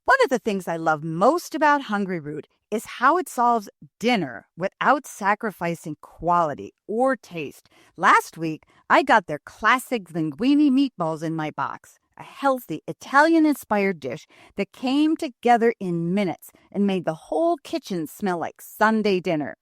One of the things I love most about Hungry Root is how it solves dinner without sacrificing quality or taste. Last week, I got their classic linguine meatballs in my box, a healthy Italian-inspired dish that came together in minutes and made the whole kitchen smell like Sunday dinner.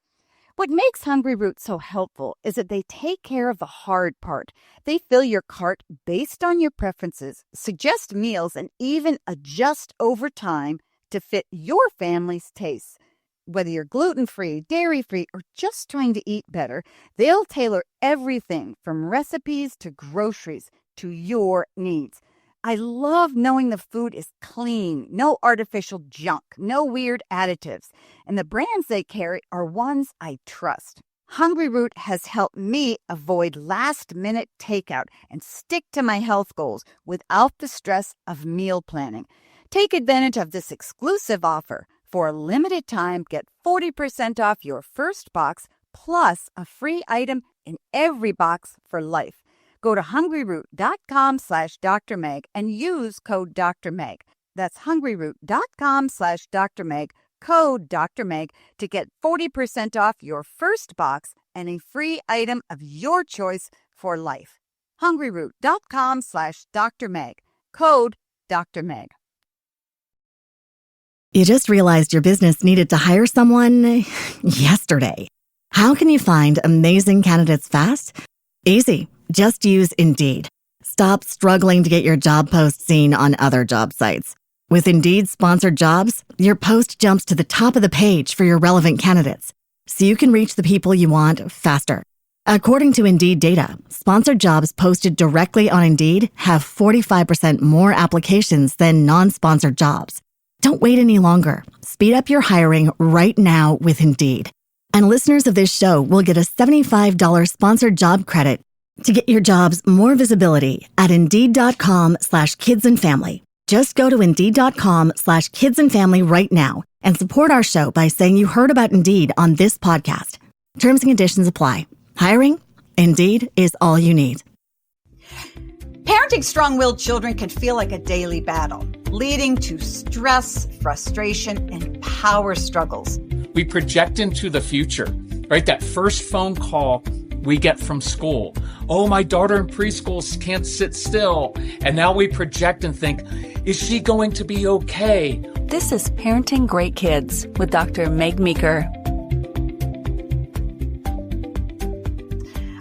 What makes Hungry Root so helpful is that they take care of the hard part. They fill your cart based on your preferences, suggest meals, and even adjust over time to fit your family's tastes. Whether you're gluten-free, dairy-free, or just trying to eat better, they'll tailor everything from recipes to groceries to your needs. I love knowing the food is clean, no artificial junk, no weird additives, and the brands they carry are ones I trust. Hungry Root has helped me avoid last-minute takeout and stick to my health goals without the stress of meal planning. Take advantage of this exclusive offer. For a limited time, get 40% off your first box plus a free item in every box for life. Go to hungryroot.com/Dr. Meg and use code Dr. Meg. That's hungryroot.com/Dr. Meg, code Dr. Meg to get 40% off your first box and a free item of your choice for life. hungryroot.com/Dr. Meg, code Dr. Meg. You just realized your business needed to hire someone yesterday. How can you find amazing candidates fast? Easy. Just use Indeed. Stop struggling to get your job post seen on other job sites. With Indeed sponsored jobs, your post jumps to the top of the page for your relevant candidates, so you can reach the people you want faster. According to Indeed data, sponsored jobs posted directly on Indeed have 45% more applications than non-sponsored jobs. Don't wait any longer. Speed up your hiring right now with Indeed. And listeners of this show will get a $75 sponsored job credit to get your jobs more visibility at Indeed.com/kidsandfamily. Just go to Indeed.com/kidsandfamily right now and support our show by saying you heard about Indeed on this podcast. Terms and conditions apply. Hiring? Indeed is all you need. Parenting strong-willed children can feel like a daily battle, leading to stress, frustration, and power struggles. We project into the future, right? That first phone call we get from school. Oh, my daughter in preschool can't sit still. And now we project and think, is she going to be okay? This is Parenting Great Kids with Dr. Meg Meeker.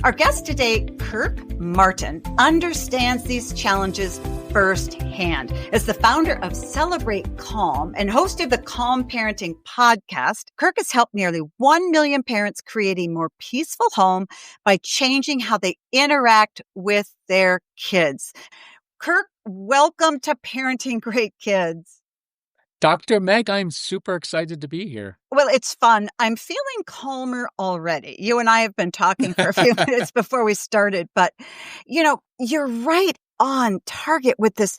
Our guest today, Kirk Martin, understands these challenges firsthand. As the founder of Celebrate Calm and host of the Calm Parenting podcast, Kirk has helped nearly 1 million parents create a more peaceful home by changing how they interact with their kids. Kirk, welcome to Parenting Great Kids. Dr. Meg, I'm super excited to be here. Well, it's fun. I'm feeling calmer already. You and I have been talking for a few minutes before we started, but you're right on target with this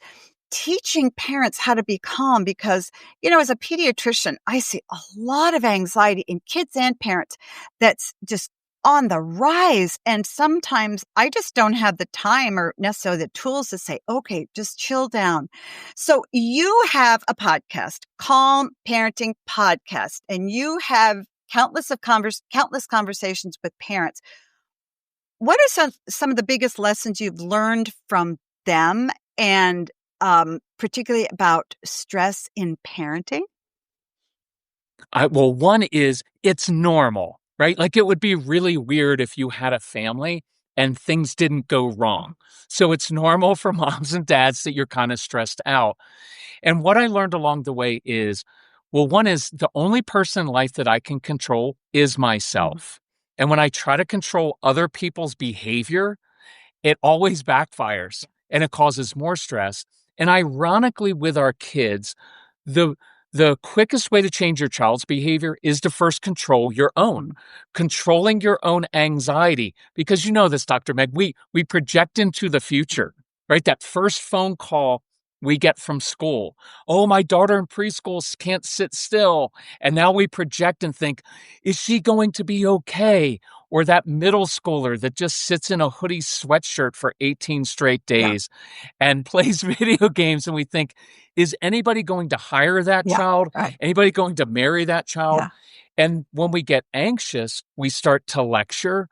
teaching parents how to be calm because, as a pediatrician, I see a lot of anxiety in kids and parents that's just on the rise. And sometimes I just don't have the time or necessarily the tools to say, okay, just chill down. So you have a podcast, Calm Parenting Podcast, and you have countless conversations with parents. What are some of the biggest lessons you've learned from them and particularly about stress in parenting? Well, one is it's normal, right? Like it would be really weird if you had a family and things didn't go wrong. So it's normal for moms and dads that you're kind of stressed out. And what I learned along the way is, well, one is the only person in life that I can control is myself. And when I try to control other people's behavior, it always backfires and it causes more stress. And ironically, with our kids, the quickest way to change your child's behavior is to first control your own, controlling your own anxiety. Because you know this, Dr. Meg, we project into the future, right? That first phone call we get from school. Oh, my daughter in preschool can't sit still. And now we project and think, is she going to be okay? Or that middle schooler that just sits in a hoodie sweatshirt for 18 straight days and plays video games. And we think, is anybody going to hire that child? Right. Anybody going to marry that child? Yeah. And when we get anxious, we start to lecture,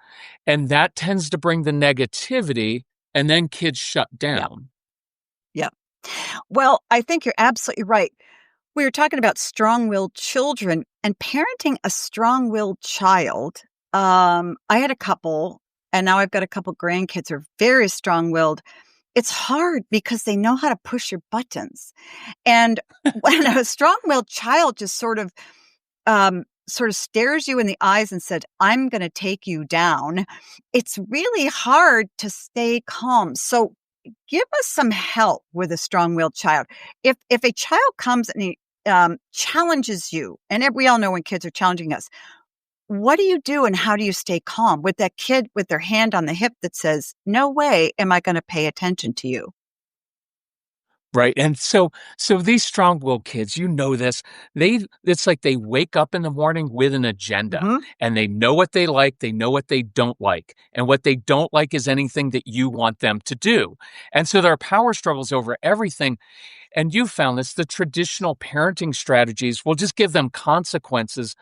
and that tends to bring the negativity, and then kids shut down. Yeah. Well, I think you're absolutely right. We were talking about strong-willed children and parenting a strong-willed child. I had a couple, and now I've got a couple grandkids who are very strong-willed. It's hard because they know how to push your buttons. And when a strong-willed child just sort of stares you in the eyes and said, I'm going to take you down, it's really hard to stay calm. So give us some help with a strong-willed child. If a child comes and he challenges you, and we all know when kids are challenging us, what do you do and how do you stay calm with that kid with their hand on the hip that says, no way am I going to pay attention to you? Right. And so these strong-willed kids, you know this, it's like they wake up in the morning with an agenda and they know what they like. They know what they don't like. And what they don't like is anything that you want them to do. And so there are power struggles over everything. And you found this, the traditional parenting strategies will just give them consequences,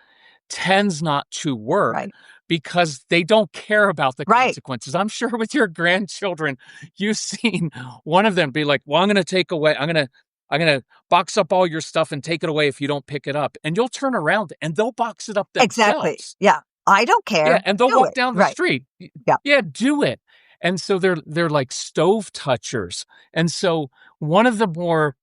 tends not to work. Right. Because they don't care about the consequences. I'm sure with your grandchildren, you've seen one of them be like, well, I'm going to box up all your stuff and take it away if you don't pick it up. And you'll turn around and they'll box it up themselves. Exactly. Yeah. I don't care. Yeah, and they'll walk down the street. Yeah. Yeah, do it. And so they're like stove touchers. And so one of the more,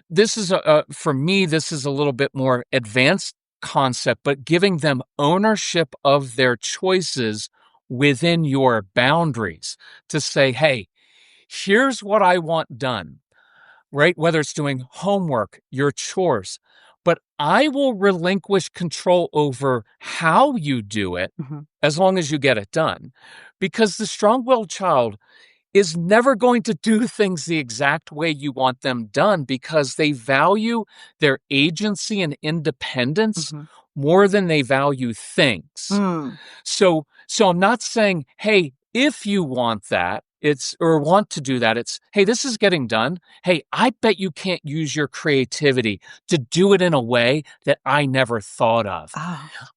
this is for me, this is a little bit more advanced concept, but giving them ownership of their choices within your boundaries to say, hey, here's what I want done, right? Whether it's doing homework, your chores, but I will relinquish control over how you do it as long as you get it done. Because the strong-willed child is never going to do things the exact way you want them done because they value their agency and independence more than they value things. So I'm not saying, hey, if you want that, or want to do that, it's, hey, this is getting done. Hey, I bet you can't use your creativity to do it in a way that I never thought of.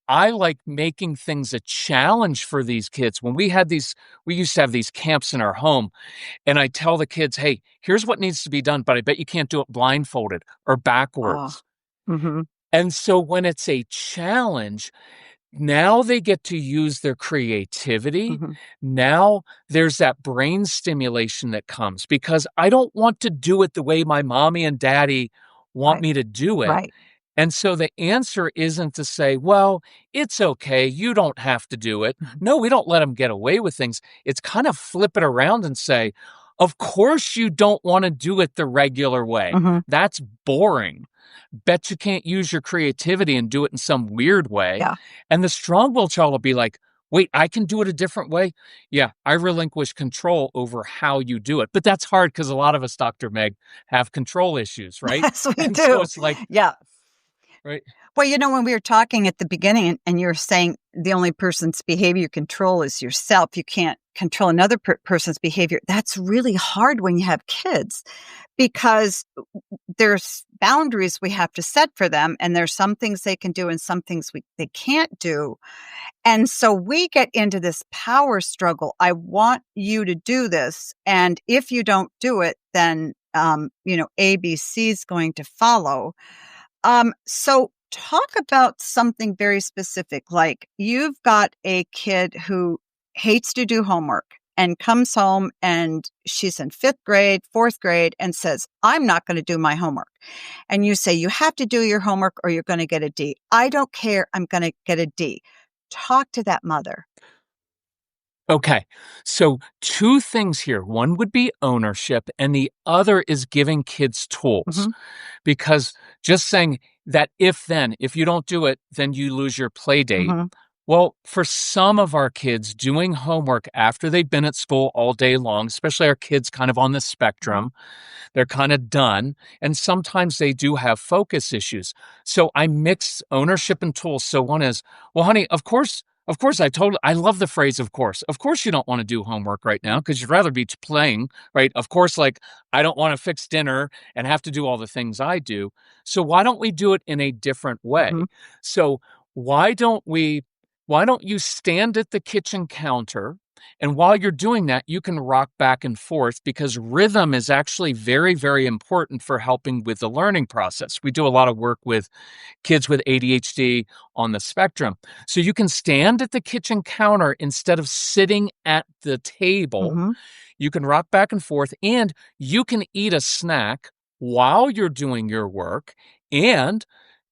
I like making things a challenge for these kids. When we used to have these camps in our home, and I tell the kids, hey, here's what needs to be done, but I bet you can't do it blindfolded or backwards. And so when it's a challenge, now they get to use their creativity. Now there's that brain stimulation that comes because I don't want to do it the way my mommy and daddy want me to do it. Right. And so the answer isn't to say, well, it's okay, you don't have to do it. No, we don't let them get away with things. It's kind of flip it around and say, of course you don't want to do it the regular way. That's boring. Bet you can't use your creativity and do it in some weird way. Yeah. And the strong-willed child will be like, wait, I can do it a different way? Yeah, I relinquish control over how you do it. But that's hard because a lot of us, Dr. Meg, have control issues, right? Yes, we do. So it's like, yeah. Right. Well, when we were talking at the beginning and you were saying the only person's behavior you control is yourself, you can't control another person's behavior. That's really hard when you have kids because there's boundaries we have to set for them. And there's some things they can do and some things they can't do. And so we get into this power struggle. I want you to do this. And if you don't do it, then, ABC is going to follow. So talk about something very specific, like you've got a kid who hates to do homework and comes home and she's in 5th grade, 4th grade and says, I'm not going to do my homework. And you say, you have to do your homework or you're going to get a D. I don't care. I'm going to get a D. Talk to that mother. Okay, so 2 things here. One would be ownership, and the other is giving kids tools. Because just saying that if you don't do it, then you lose your play date. Well, for some of our kids, doing homework after they've been at school all day long, especially our kids kind of on the spectrum, they're kind of done. And sometimes they do have focus issues. So I mix ownership and tools. So one is, well, honey, of course, I love the phrase, of course. Of course, you don't want to do homework right now because you'd rather be playing, right? Of course, like, I don't want to fix dinner and have to do all the things I do. So why don't we do it in a different way? Mhm. So why don't we, why don't you stand at the kitchen counter? And while you're doing that, you can rock back and forth because rhythm is actually very, very important for helping with the learning process. We do a lot of work with kids with ADHD on the spectrum. So you can stand at the kitchen counter instead of sitting at the table. Mhm. You can rock back and forth, and you can eat a snack while you're doing your work. And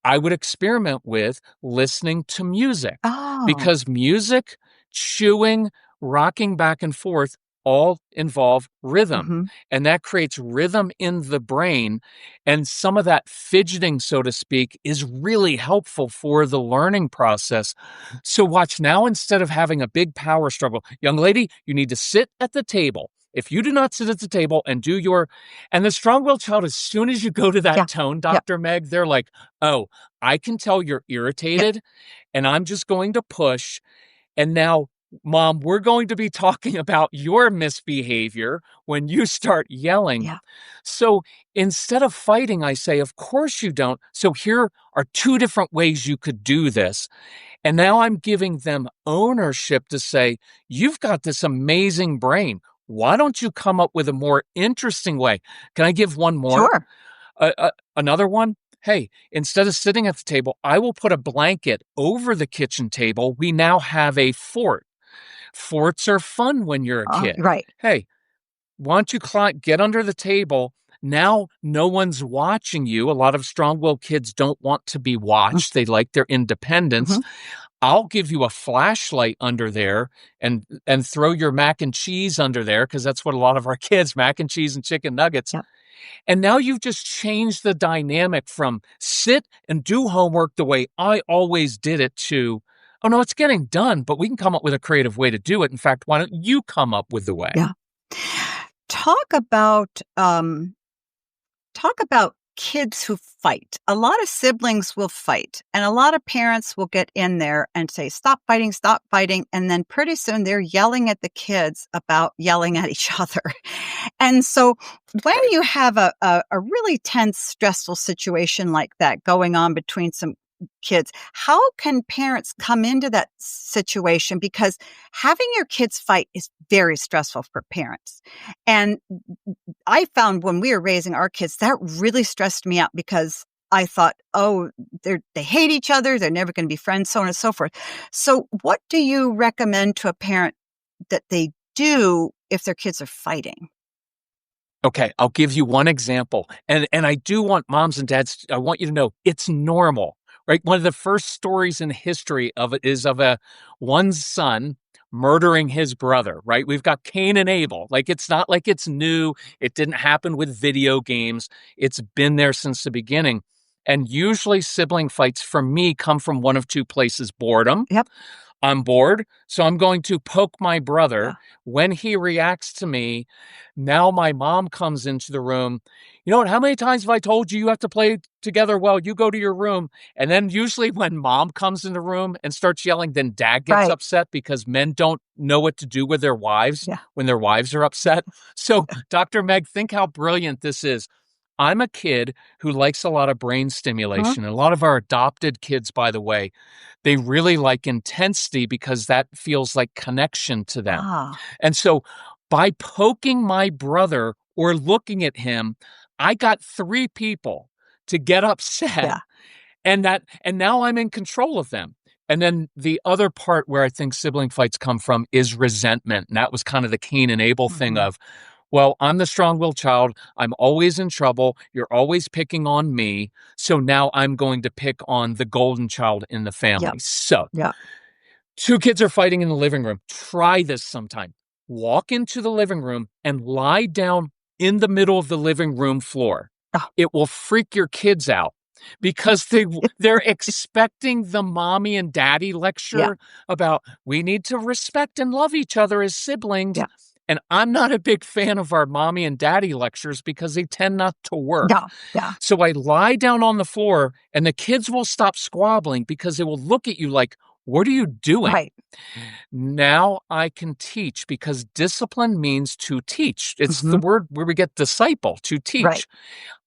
I would experiment with listening to music Oh. because music, chewing, rocking back and forth all involve rhythm. Mhm. And that creates rhythm in the brain. And some of that fidgeting, so to speak, is really helpful for the learning process. So, watch now, instead of having a big power struggle, young lady, you need to sit at the table. If you do not sit at the table and do your, and the strong willed child, as soon as you go to Yeah. that tone, Yeah. Dr. Meg, they're like, oh, I can tell you're Yeah. irritated and I'm just going to push. And now, Mom, we're going to be talking about your misbehavior when you start yelling. Yeah. So instead of fighting, I say, of course you don't. So here are two different ways you could do this. And now I'm giving them ownership to say, you've got this amazing brain. Why don't you come up with a more interesting way? Can I give one more? Sure. Another one? Hey, instead of sitting at the table, I will put a blanket over the kitchen table. We now have a fort. Forts are fun when you're a kid. Right. Hey, why don't you get under the table? Now no one's watching you. A lot of strong-willed kids don't want to be watched. They like their independence. Mhm. I'll give you a flashlight under there and throw your mac and cheese under there because that's what a lot of our kids, mac and cheese and chicken nuggets. Yeah. And now you've just changed the dynamic from sit and do homework the way I always did it to, oh no, it's getting done, but we can come up with a creative way to do it. In fact, why don't you come up with the way? Yeah. Talk about kids who fight. A lot of siblings will fight, and a lot of parents will get in there and say, stop fighting. And then pretty soon they're yelling at the kids about yelling at each other. And so when you have a really tense, stressful situation like that going on between some kids, how can parents come into that situation? Because having your kids fight is very stressful for parents. And I found when we were raising our kids, that really stressed me out because I thought, oh, they hate each other. They're never going to be friends, so on and so forth. So what do you recommend to a parent that they do if their kids are fighting? Okay, I'll give you one example. And I do want moms and dads, I want you to know it's normal, right? One of the first stories in history of it is of one son murdering his brother, right? We've got Cain and Abel. Like, it's not like it's new. It didn't happen with video games. It's been there since the beginning. And usually sibling fights for me come from one of two places: boredom. Yep. I'm bored, so I'm going to poke my brother. Yeah. When he reacts to me, now my mom comes into the room. You know what? How many times have I told you you have to play together? Well, you go to your room. And then usually when mom comes in the room and starts yelling, then dad gets Right. upset because men don't know what to do with their wives Yeah. when their wives are upset. So, Dr. Meg, think how brilliant this is. I'm a kid who likes a lot of brain stimulation. And a lot of our adopted kids, by the way, they really like intensity because that feels like connection to them. Ah. And so by poking my brother or looking at him, I got 3 people to get upset. Yeah. And now I'm in control of them. And then the other part where I think sibling fights come from is resentment. And that was kind of the Cain and Abel thing of, well, I'm the strong-willed child. I'm always in trouble. You're always picking on me. So now I'm going to pick on the golden child in the family. Yep. So Yeah. 2 kids are fighting in the living room. Try this sometime. Walk into the living room and lie down in the middle of the living room floor. Oh. It will freak your kids out. because they're expecting the mommy and daddy lecture about we need to respect and love each other as siblings. Yeah. And I'm not a big fan of our mommy and daddy lectures because they tend not to work. Yeah. So I lie down on the floor and the kids will stop squabbling because they will look at you like, what are you doing? Right. Now I can teach because discipline means to teach. It's the word where we get disciple, to teach. Right.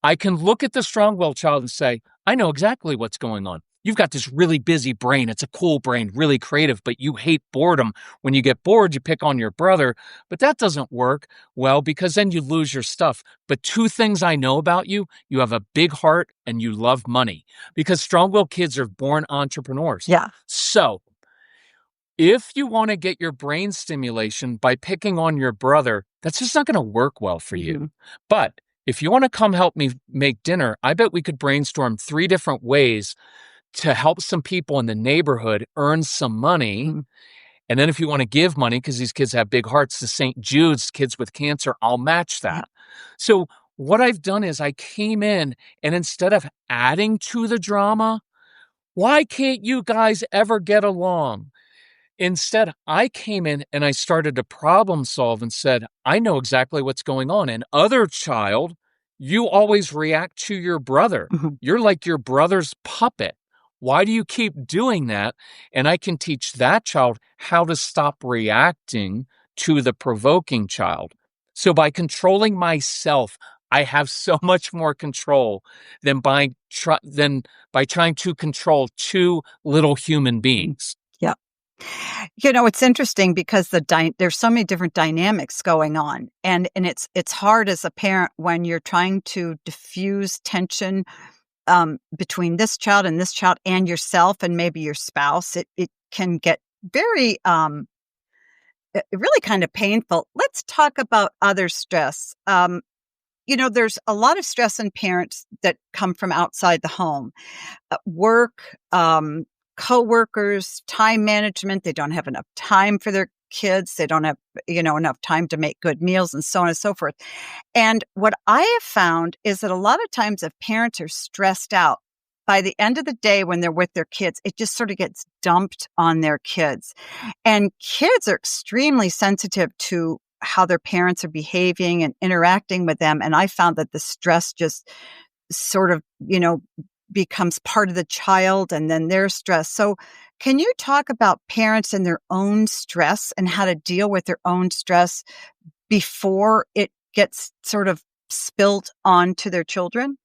I can look at the strong-willed child and say, I know exactly what's going on. You've got this really busy brain. It's a cool brain, really creative, but you hate boredom. When you get bored, you pick on your brother, but that doesn't work well because then you lose your stuff. But two things I know about you: you have a big heart and you love money, because strong-willed kids are born entrepreneurs. Yeah. So if you want to get your brain stimulation by picking on your brother, that's just not going to work well for you. But if you want to come help me make dinner, I bet we could brainstorm 3 different ways to help some people in the neighborhood earn some money. And then if you want to give money, because these kids have big hearts, to St. Jude's kids with cancer, I'll match that. So what I've done is I came in and instead of adding to the drama, why can't you guys ever get along? Instead, I came in and I started to problem solve and said, I know exactly what's going on. And other child, you always react to your brother. You're like your brother's puppet. Why do you keep doing that? And I can teach that child how to stop reacting to the provoking child. So by controlling myself, I have so much more control than by trying to control 2 little human beings. Yeah. You know, it's interesting because there's so many different dynamics going on, and it's hard as a parent when you're trying to diffuse tension between this child and yourself and maybe your spouse. It can get very really kind of painful. Let's talk about other stress. You know, there's a lot of stress in parents that come from outside the home, work, coworkers, time management. They don't have enough time for their kids. They don't have, enough time to make good meals and so on and so forth. And what I have found is that a lot of times if parents are stressed out, by the end of the day when they're with their kids, it just sort of gets dumped on their kids. And kids are extremely sensitive to how their parents are behaving and interacting with them. And I found that the stress just sort of, becomes part of the child and then their stress. So can you talk about parents and their own stress and how to deal with their own stress before it gets sort of spilled onto their children?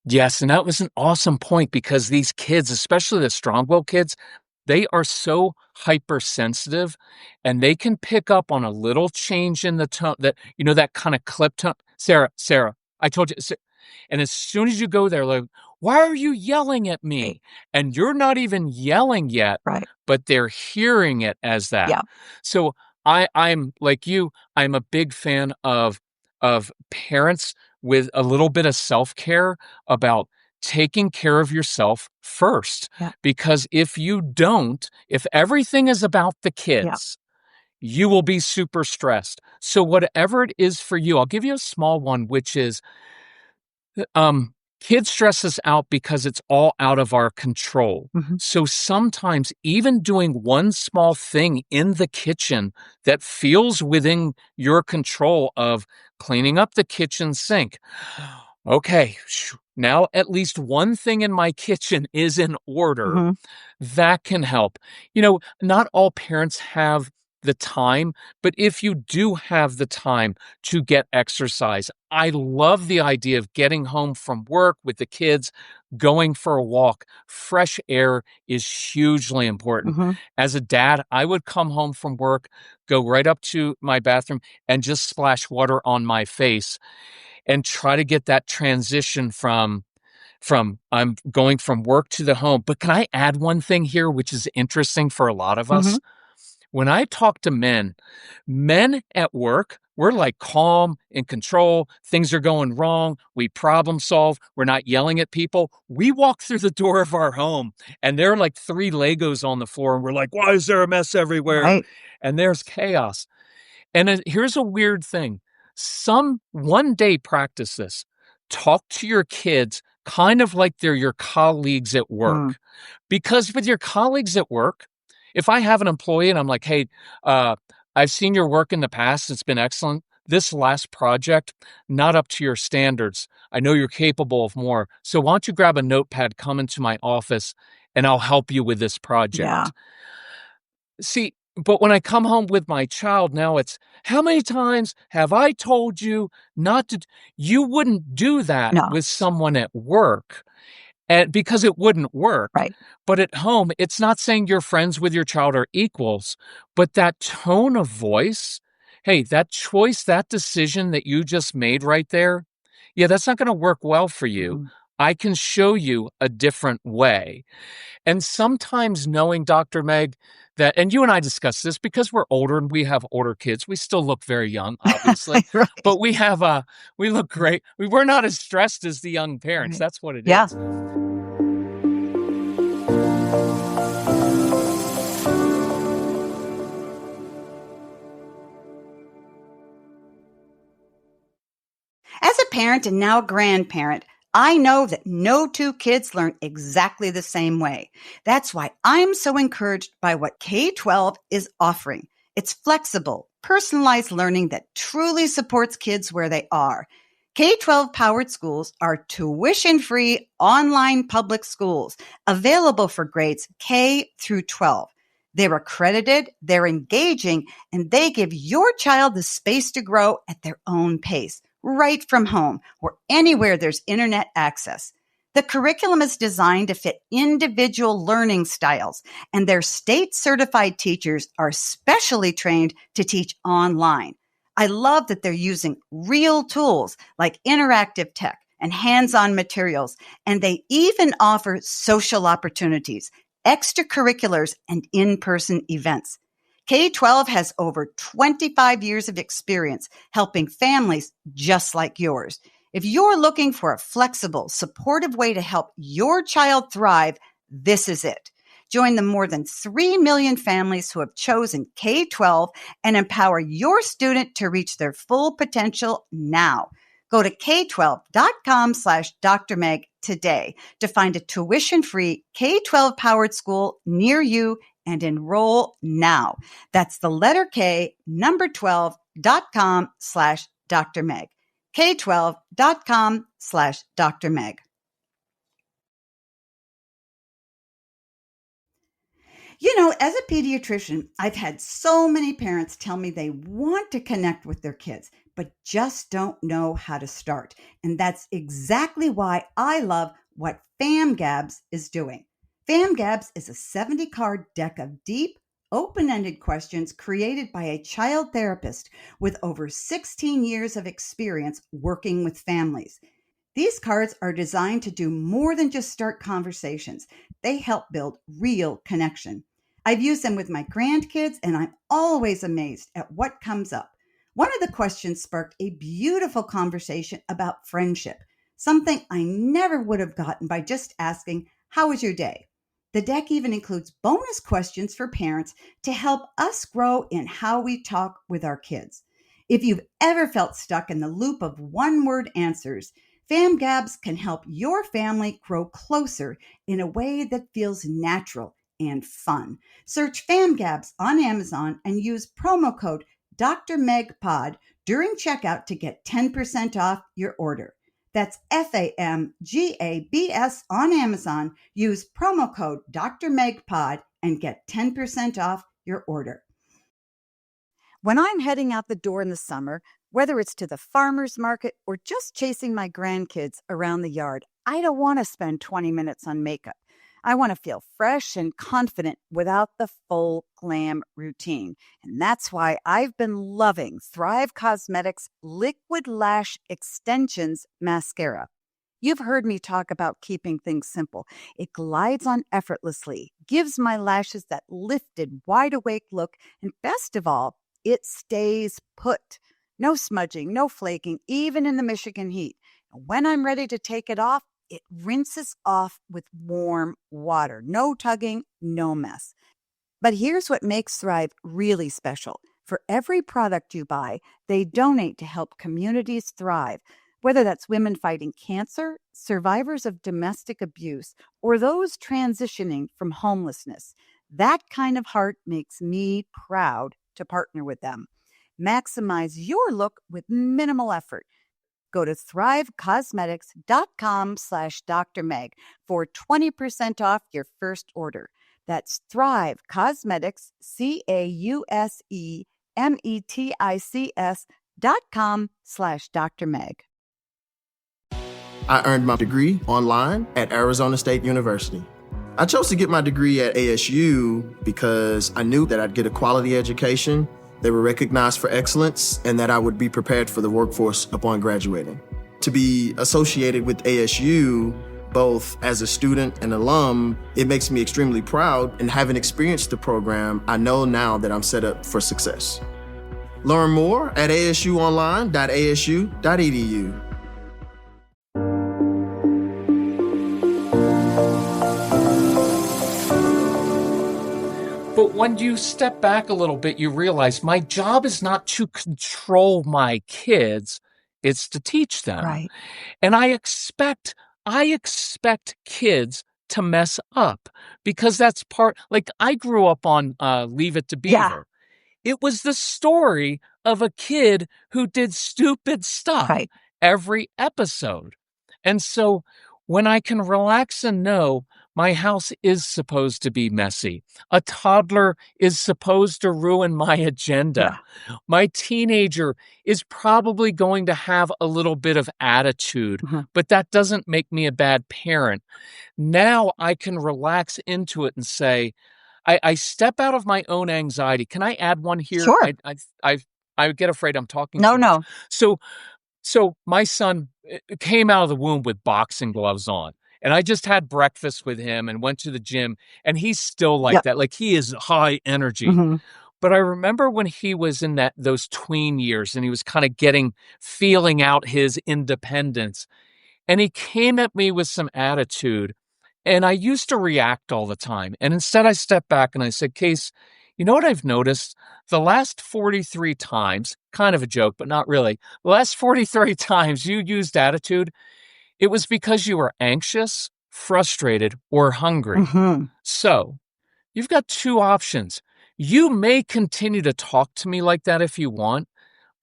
Yes, and that was an awesome point because these kids, especially the strong-willed kids, they are so hypersensitive and they can pick up on a little change in the tone that kind of clip tone. Sarah, I told you. And as soon as you go there, like, why are you yelling at me? And you're not even yelling yet, right? But they're hearing it as that. Yeah. So I'm like you. I'm a big fan of parents with a little bit of self-care about taking care of yourself first. Yeah. Because if you don't, if everything is about the kids, you will be super stressed. So whatever it is for you, I'll give you a small one, which is kids stress us out because it's all out of our control. So sometimes even doing one small thing in the kitchen that feels within your control of cleaning up the kitchen sink. Okay, now at least one thing in my kitchen is in order. That can help. Not all parents have the time, but if you do have the time to get exercise, I love the idea of getting home from work with the kids, going for a walk. Fresh air is hugely important. As a dad, I would come home from work, go right up to my bathroom and just splash water on my face and try to get that transition from I'm going from work to the home. But can I add one thing here, which is interesting for a lot of us? When I talk to men at work, we're like calm, in control. Things are going wrong. We problem solve. We're not yelling at people. We walk through the door of our home and there are like 3 Legos on the floor. And we're like, why is there a mess everywhere? Right. And there's chaos. And here's a weird thing. One day practice this. talk to your kids kind of like they're your colleagues at work. Because with your colleagues at work, if I have an employee and I'm like, hey, I've seen your work in the past, it's been excellent. This last project, not up to your standards. I know you're capable of more. So why don't you grab a notepad, come into my office, and I'll help you with this project. Yeah. See, but when I come home with my child, now it's, how many times have I told you not to? You wouldn't do that No. with someone at work. And because it wouldn't work. Right. But at home, it's not saying your friends with your child are equals, but that tone of voice, hey, that choice, that decision that you just made right there, yeah, that's not going to work well for you. I can show you a different way. And sometimes knowing, Dr. Meg, that, and you and I discussed this because we're older and we have older kids. We still look very young, obviously, Right. but we look great. We're not as stressed as the young parents. Right. That's what it Yeah. is. As a parent and now grandparent, I know that no two kids learn exactly the same way. That's why I'm so encouraged by what K-12 is offering. It's flexible, personalized learning that truly supports kids where they are. K-12 powered schools are tuition-free online public schools available for grades K through 12. They're accredited, they're engaging, and they give your child the space to grow at their own pace, right from home or anywhere there's internet access. The curriculum is designed to fit individual learning styles, and their state-certified teachers are specially trained to teach online. I love that they're using real tools like interactive tech and hands-on materials, and they even offer social opportunities, extracurriculars, and in-person events. K-12 has over 25 years of experience helping families just like yours. If you're looking for a flexible, supportive way to help your child thrive, this is it. Join the more than 3 million families who have chosen K-12 and empower your student to reach their full potential now. Go to k12.com/Dr. Meg today to find a tuition-free K-12 powered school near you and enroll now. That's the letter K, number 12.com/Dr. Meg. K12.com/Dr. Meg. You know, as a pediatrician, I've had so many parents tell me they want to connect with their kids, but just don't know how to start. And that's exactly why I love what FamGabs is doing. FamGabs is a 70-card deck of deep, open-ended questions created by a child therapist with over 16 years of experience working with families. These cards are designed to do more than just start conversations. They help build real connection. I've used them with my grandkids, and I'm always amazed at what comes up. One of the questions sparked a beautiful conversation about friendship, something I never would have gotten by just asking, "How was your day?" The deck even includes bonus questions for parents to help us grow in how we talk with our kids. If you've ever felt stuck in the loop of one-word answers, FamGabs can help your family grow closer in a way that feels natural and fun. Search FamGabs on Amazon and use promo code Dr. Meg Pod during checkout to get 10% off your order. That's FAMGABS on Amazon. Use promo code Dr. Meg Pod and get 10% off your order. When I'm heading out the door in the summer, whether it's to the farmer's market or just chasing my grandkids around the yard, I don't want to spend 20 minutes on makeup. I want to feel fresh and confident without the full glam routine. And that's why I've been loving Thrive Cosmetics Liquid Lash Extensions Mascara. You've heard me talk about keeping things simple. It glides on effortlessly, gives my lashes that lifted, wide awake look, and best of all, it stays put. No smudging, no flaking, even in the Michigan heat. When I'm ready to take it off, it rinses off with warm water. No tugging, no mess. But here's what makes Thrive really special. For every product you buy, they donate to help communities thrive. Whether that's women fighting cancer, survivors of domestic abuse, or those transitioning from homelessness, that kind of heart makes me proud to partner with them. Maximize your look with minimal effort. Go to thrivecosmetics.com/Dr. Meg for 20% off your first order. That's Thrive Cosmetics, CAUSEMETICS.com/Dr. Meg. I earned my degree online at Arizona State University. I chose to get my degree at ASU because I knew that I'd get a quality education, they were recognized for excellence, and that I would be prepared for the workforce upon graduating. To be associated with ASU, both as a student and alum, it makes me extremely proud, and having experienced the program, I know now that I'm set up for success. Learn more at asuonline.asu.edu. But when you step back a little bit, you realize my job is not to control my kids, it's to teach them. Right. And I expect kids to mess up because that's like I grew up on Leave It to Beaver. Yeah. It was the story of a kid who did stupid stuff Right. every episode. And so when I can relax and know my house is supposed to be messy, a toddler is supposed to ruin my agenda, my teenager is probably going to have a little bit of attitude, but that doesn't make me a bad parent. Now I can relax into it and say, I step out of my own anxiety. Can I add one here? Sure. I get afraid I'm talking No, too much. no. So my son came out of the womb with boxing gloves on, and I just had breakfast with him and went to the gym, and he's still like that. Like, he is high energy. But I remember when he was in those tween years and he was kind of feeling out his independence, and he came at me with some attitude. And I used to react all the time. And instead I stepped back and I said, Case, you know what I've noticed? The last 43 times, kind of a joke, but not really, the last 43 times you used attitude, it was because you were anxious, frustrated, or hungry. So you've got two options. You may continue to talk to me like that if you want,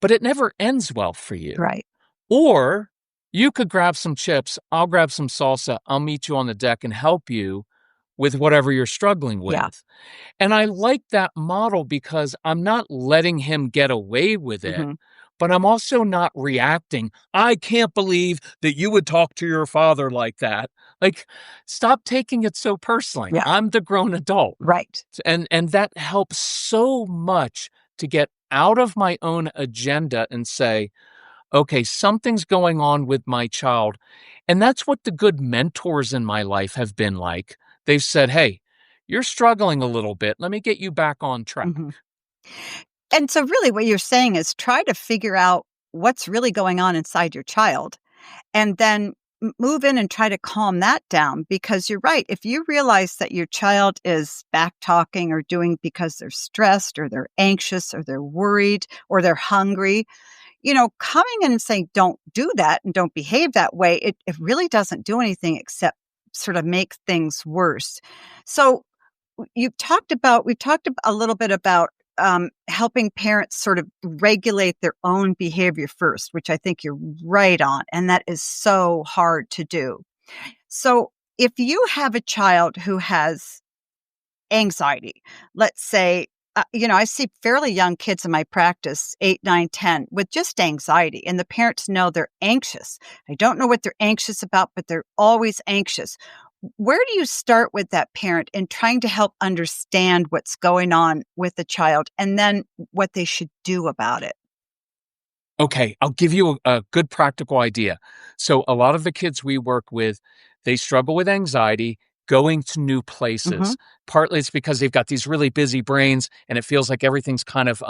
but it never ends well for you. Right. Or you could grab some chips, I'll grab some salsa, I'll meet you on the deck and help you with whatever you're struggling with. Yeah. And I like that model because I'm not letting him get away with it, but I'm also not reacting. I can't believe that you would talk to your father like that. Like, stop taking it so personally. Yeah. I'm the grown adult. Right. And that helps so much to get out of my own agenda and say, okay, something's going on with my child. And that's what the good mentors in my life have been like. They've said, hey, you're struggling a little bit. Let me get you back on track. And so really what you're saying is try to figure out what's really going on inside your child and then move in and try to calm that down, because you're right. If you realize that your child is back talking or doing because they're stressed or they're anxious or they're worried or they're hungry, coming in and saying, don't do that and don't behave that way, it really doesn't do anything except sort of make things worse. So we've talked a little bit about helping parents sort of regulate their own behavior first, which I think you're right on. And that is so hard to do. So if you have a child who has anxiety, let's say, I see fairly young kids in my practice, 8, 9, 10, with just anxiety. And the parents know they're anxious. I don't know what they're anxious about, but they're always anxious. Where do you start with that parent in trying to help understand what's going on with the child and then what they should do about it? Okay, I'll give you a good practical idea. So a lot of the kids we work with, they struggle with anxiety going to new places. Partly it's because they've got these really busy brains and it feels like everything's kind of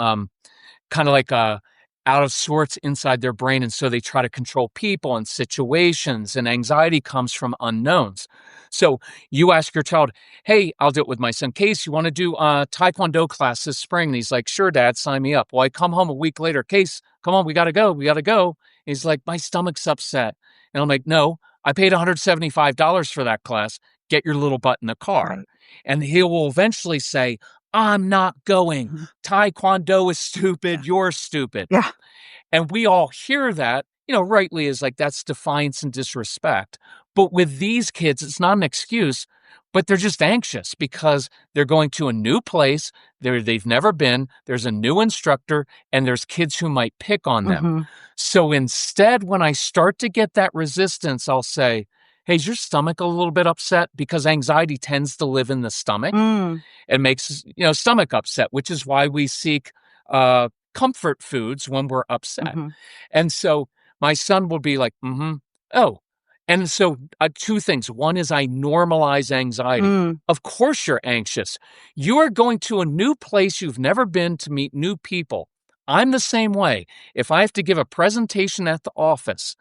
like out of sorts inside their brain. And so they try to control people and situations, and anxiety comes from unknowns. So you ask your child, hey, I'll do it with my son, Case, you want to do a Taekwondo class this spring? And he's like, sure, Dad, sign me up. Well, I come home a week later, Case, come on, we got to go. He's like, my stomach's upset. And I'm like, no, I paid $175 for that class. Get your little butt in the car. Right. And he will eventually say, I'm not going. Mhm. Taekwondo is stupid. Yeah. You're stupid. Yeah. And we all hear that, rightly, is like, that's defiance and disrespect. But with these kids, it's not an excuse, but they're just anxious because they're going to a new place. They've never been. There's a new instructor, and there's kids who might pick on them. Mhm. So instead, when I start to get that resistance, I'll say, hey, is your stomach a little bit upset? Because anxiety tends to live in the stomach. Mm. It makes, stomach upset, which is why we seek comfort foods when we're upset. Mhm. And so my son will be like, oh. And so two things. One is I normalize anxiety. Mm. Of course you're anxious. You are going to a new place you've never been to meet new people. I'm the same way. If I have to give a presentation at the office,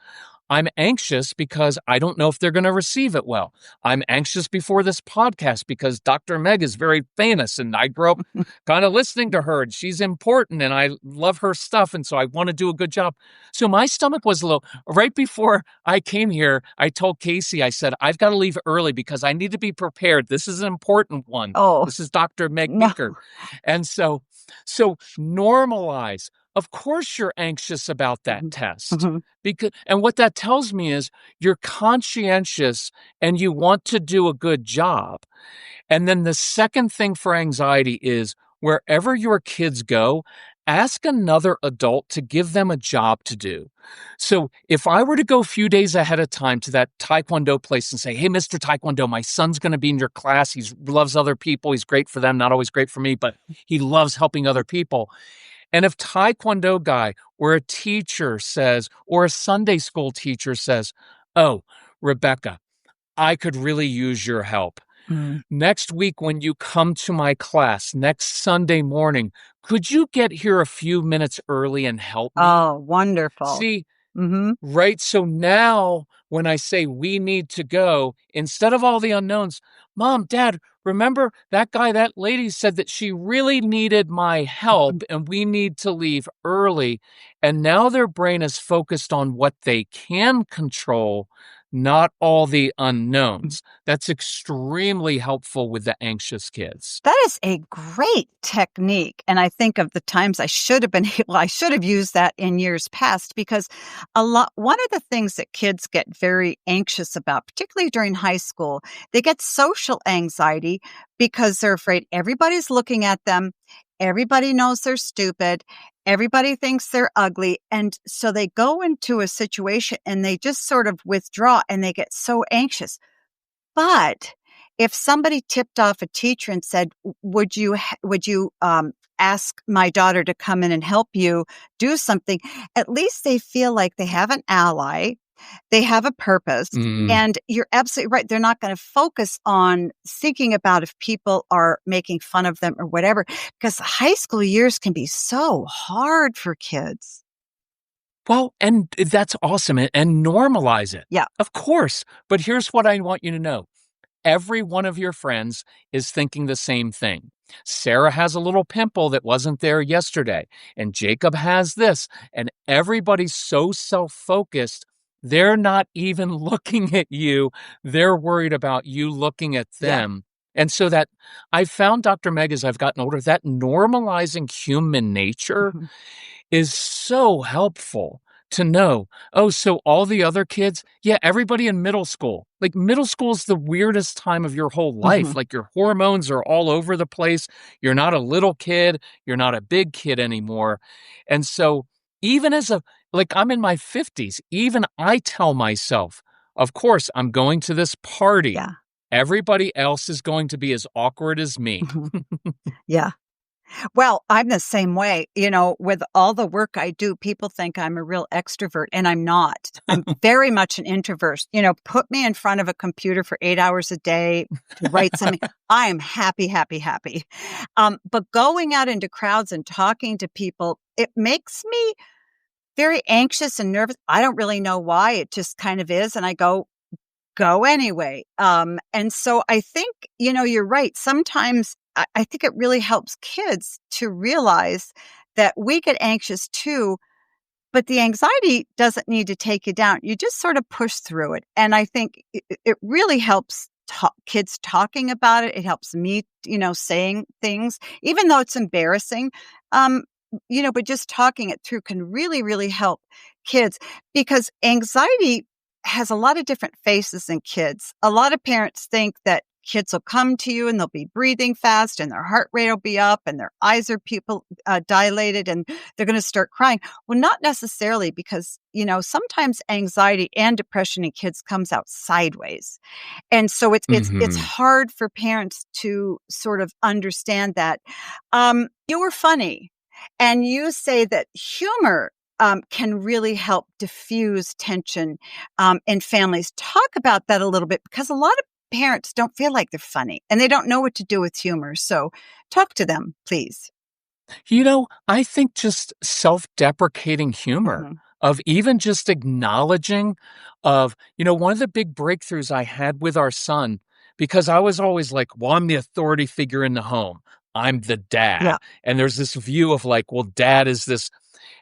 I'm anxious because I don't know if they're going to receive it well. I'm anxious before this podcast because Dr. Meg is very famous and I grew up kind of listening to her and she's important and I love her stuff. And so I want to do a good job. So my stomach was a little, right before I came here, I told Casey, I said, I've got to leave early because I need to be prepared. This is an important one. Oh, This is Dr. Meg no. Beaker. And so normalize. Of course you're anxious about that test. Mhm. And what that tells me is you're conscientious and you want to do a good job. And then the second thing for anxiety is wherever your kids go, ask another adult to give them a job to do. So if I were to go a few days ahead of time to that Taekwondo place and say, hey, Mr. Taekwondo, my son's going to be in your class. He loves other people. He's great for them, not always great for me, but he loves helping other people. And if Taekwondo guy or a teacher says, or a Sunday school teacher says, oh, Rebecca, I could really use your help. Mm. Next week, when you come to my class, next Sunday morning, could you get here a few minutes early and help me? Oh, wonderful. See, Mhm. right? So now when I say we need to go, instead of all the unknowns, Mom, Dad, remember that guy, that lady said that she really needed my help and we need to leave early. And now their brain is focused on what they can control, not all the unknowns. That's extremely helpful with the anxious kids. That is a great technique. And I think of the times I should have used that in years past because one of the things that kids get very anxious about, particularly during high school, they get social anxiety because they're afraid everybody's looking at them. Everybody knows they're stupid. Everybody thinks they're ugly. And so they go into a situation and they just sort of withdraw and they get so anxious. But if somebody tipped off a teacher and said, would you ask my daughter to come in and help you do something, at least they feel like they have an ally. They have a purpose. And you're absolutely right. They're not going to focus on thinking about if people are making fun of them or whatever, because high school years can be so hard for kids. Well, and that's awesome. And normalize it. Yeah. Of course. But here's what I want you to know. Every one of your friends is thinking the same thing. Sarah has a little pimple that wasn't there yesterday, and Jacob has this, and everybody's so self-focused, they're not even looking at you. They're worried about you looking at them. Yeah. And so that I found, Dr. Meg, as I've gotten older, that normalizing human nature is so helpful to know. Oh, so all the other kids, everybody in middle school. Like middle school is the weirdest time of your whole life. Like your hormones are all over the place. You're not a little kid. You're not a big kid anymore. And so even I'm in my 50s, even I tell myself, of course, I'm going to this party. Yeah. Everybody else is going to be as awkward as me. Yeah. Well, I'm the same way. With all the work I do, people think I'm a real extrovert, and I'm not. I'm very much an introvert. Put me in front of a computer for 8 hours a day to write something. I am happy, happy, happy. But going out into crowds and talking to people, it makes me very anxious and nervous. I don't really know why. It just kind of is. And I go anyway. And so I think, you're right. Sometimes I think it really helps kids to realize that we get anxious too, But the anxiety doesn't need to take you down. You just sort of push through it. And I think it really helps kids talking about it. It helps me, saying things, even though it's embarrassing. But just talking it through can really, really help kids, because anxiety has a lot of different faces in kids. A lot of parents think that kids will come to you and they'll be breathing fast and their heart rate will be up and their eyes are dilated and they're going to start crying. Well, not necessarily, because, sometimes anxiety and depression in kids comes out sideways. And so it's hard for parents to sort of understand that. You were funny, and you say that humor can really help diffuse tension in families. Talk about that a little bit, because a lot of parents don't feel like they're funny and they don't know what to do with humor. So talk to them, please. I think just self-deprecating humor of even just acknowledging of, one of the big breakthroughs I had with our son, because I was always like, well, I'm the authority figure in the home. I'm the dad. Yeah. And there's this view of like, well, dad is this.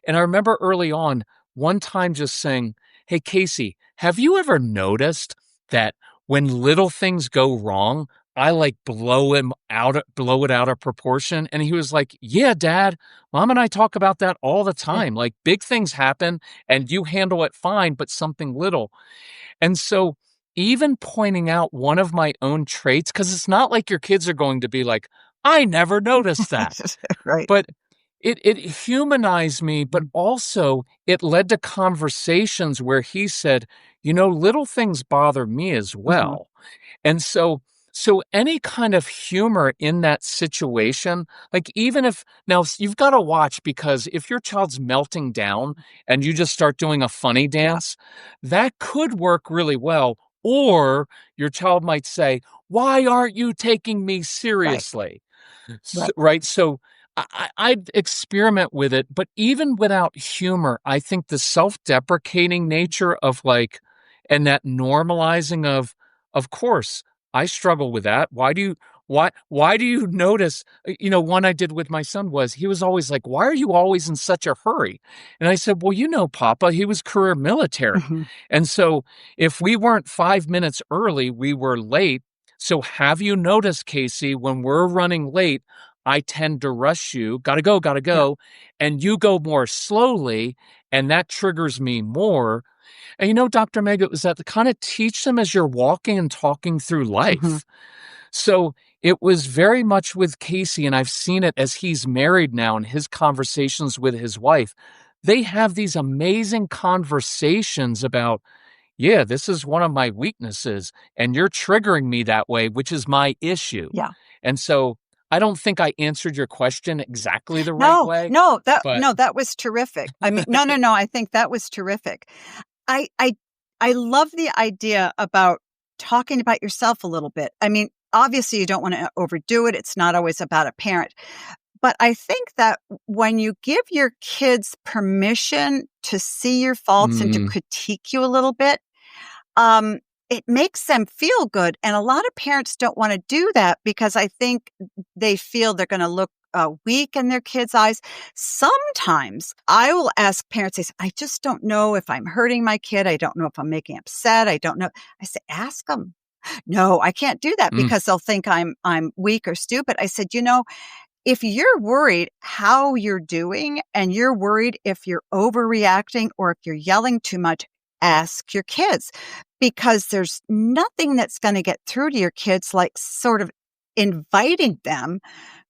And I remember early on, one time just saying, hey, Casey, have you ever noticed that when little things go wrong, I like blow it out of proportion? And he was like, yeah, Dad, Mom and I talk about that all the time. Like big things happen and you handle it fine, but something little. And so even pointing out one of my own traits, because it's not like your kids are going to be like, I never noticed that. Right. But it humanized me, but also it led to conversations where he said, little things bother me as well. And so any kind of humor in that situation, like even if, now you've got to watch, because if your child's melting down and you just start doing a funny dance, that could work really well. Or your child might say, why aren't you taking me seriously? Right. So I'd experiment with it, but even without humor, I think the self-deprecating nature of like, and that normalizing of course, I struggle with that. Why do you notice, one I did with my son was, he was always like, why are you always in such a hurry? And I said, well, Papa, he was career military. And so if we weren't 5 minutes early, we were late. So have you noticed, Casey, when we're running late, I tend to rush you, gotta go, Yeah. and you go more slowly, and that triggers me more. And Dr. Meg, it was that to kind of teach them as you're walking and talking through life. So it was very much with Casey, and I've seen it as he's married now and his conversations with his wife. They have these amazing conversations about, yeah, this is one of my weaknesses, and you're triggering me that way, which is my issue. Yeah. And so I don't think I answered your question exactly the right way. That was terrific. I mean, no. I think that was terrific. I love the idea about talking about yourself a little bit. I mean, obviously you don't want to overdo it. It's not always about a parent. But I think that when you give your kids permission to see your faults and to critique you a little bit, it makes them feel good. And a lot of parents don't want to do that because I think they feel they're going to look weak in their kids' eyes. Sometimes I will ask parents, I just don't know if I'm hurting my kid. I don't know if I'm making upset. I don't know. I say, ask them. No, I can't do that because they'll think I'm weak or stupid. I said, if you're worried how you're doing and you're worried if you're overreacting or if you're yelling too much, ask your kids, because there's nothing that's going to get through to your kids like sort of inviting them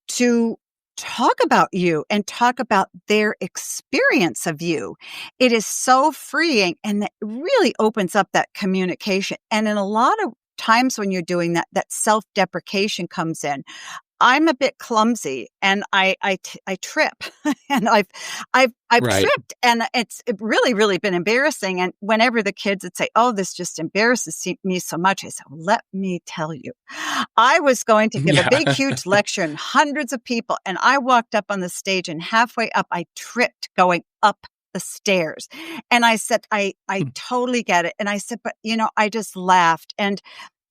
to talk about you and talk about their experience of you. It is so freeing, and that really opens up that communication. And in a lot of times when you're doing that, that self-deprecation comes in. I'm a bit clumsy and I trip and I've tripped, and it's really, really been embarrassing. And whenever the kids would say, oh, this just embarrasses me so much, I said, well, let me tell you, I was going to give a big, huge lecture and hundreds of people. And I walked up on the stage and halfway up, I tripped going up the stairs. And I said, I totally get it. And I said, but I just laughed. And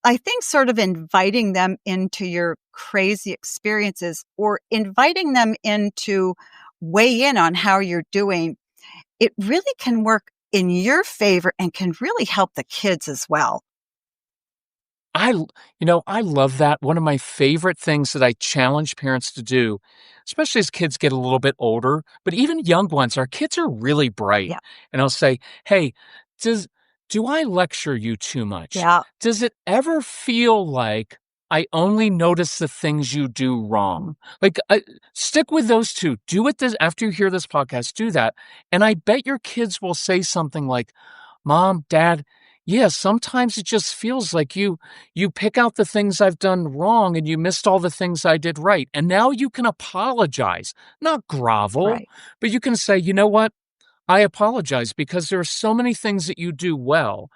I think sort of inviting them into your crazy experiences or inviting them in to weigh in on how you're doing it really can work in your favor and can really help the kids as well. I love that. One of my favorite things that I challenge parents to do, especially as kids get a little bit older, but even young ones, our kids are really bright. Yeah. And I'll say, hey, do I lecture you too much? Yeah. Does it ever feel like I only notice the things you do wrong? Like, stick with those two. Do it after you hear this podcast, do that. And I bet your kids will say something like, Mom, Dad, yeah, sometimes it just feels like you pick out the things I've done wrong and you missed all the things I did right. And now you can apologize, not grovel, Right. but you can say, you know what? I apologize because there are so many things that you do well.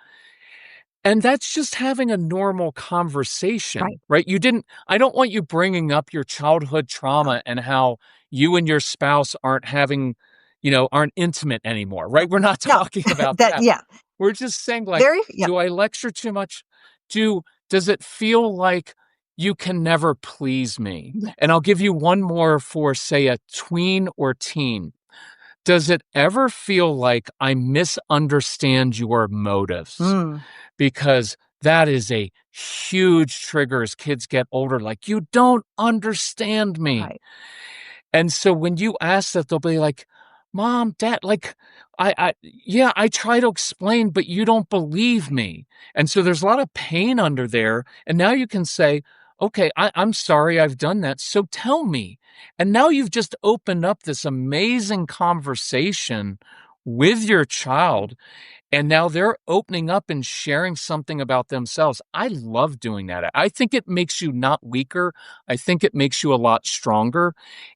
And that's just having a normal conversation, right? I don't want you bringing up your childhood trauma and how you and your spouse aren't intimate anymore, right? We're not talking about that. Yeah. We're just saying, like, do I lecture too much? Does it feel like you can never please me? And I'll give you one more for, say, a tween or teen. Does it ever feel like I misunderstand your motives? Because that is a huge trigger as kids get older. Like, you don't understand me. Right. And so when you ask that, they'll be like, Mom, Dad, like, I try to explain, but you don't believe me. And so there's a lot of pain under there. And now you can say, okay, I'm sorry I've done that. So tell me. And now you've just opened up this amazing conversation with your child. And now they're opening up and sharing something about themselves. I love doing that. I think it makes you not weaker. I think it makes you a lot stronger.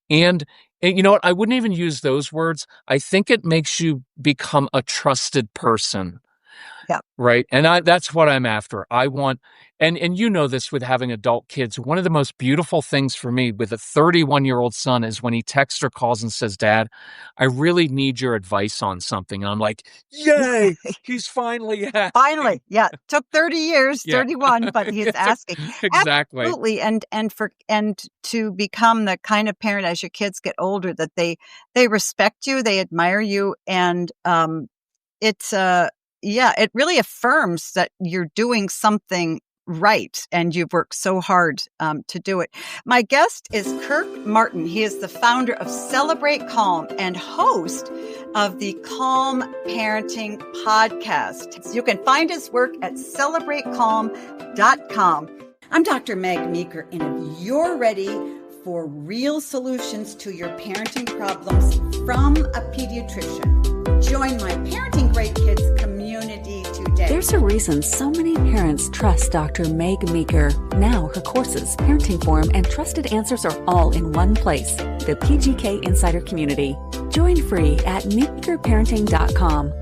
And you know what? I wouldn't even use those words. I think it makes you become a trusted person. Yeah. Right. And that's what I'm after. I want, and you know this with having adult kids, one of the most beautiful things for me with a 31-year-old son is when he texts or calls and says, Dad, I really need your advice on something. And I'm like, yay, he's finally asking. Finally. Yeah. Took 30 years, 31, but he's asking. Exactly. Absolutely. And to become the kind of parent as your kids get older that they respect you, they admire you. And it really affirms that you're doing something right and you've worked so hard to do it. My guest is Kirk Martin. He is the founder of Celebrate Calm and host of the Calm Parenting podcast. You can find his work at celebratecalm.com. I'm Dr. Meg Meeker, and if you're ready for real solutions to your parenting problems from a pediatrician, join my Parenting Great Kids community today. There's a reason so many parents trust Dr. Meg Meeker. Now her courses, parenting forum, and trusted answers are all in one place, the PGK Insider Community. Join free at meekerparenting.com.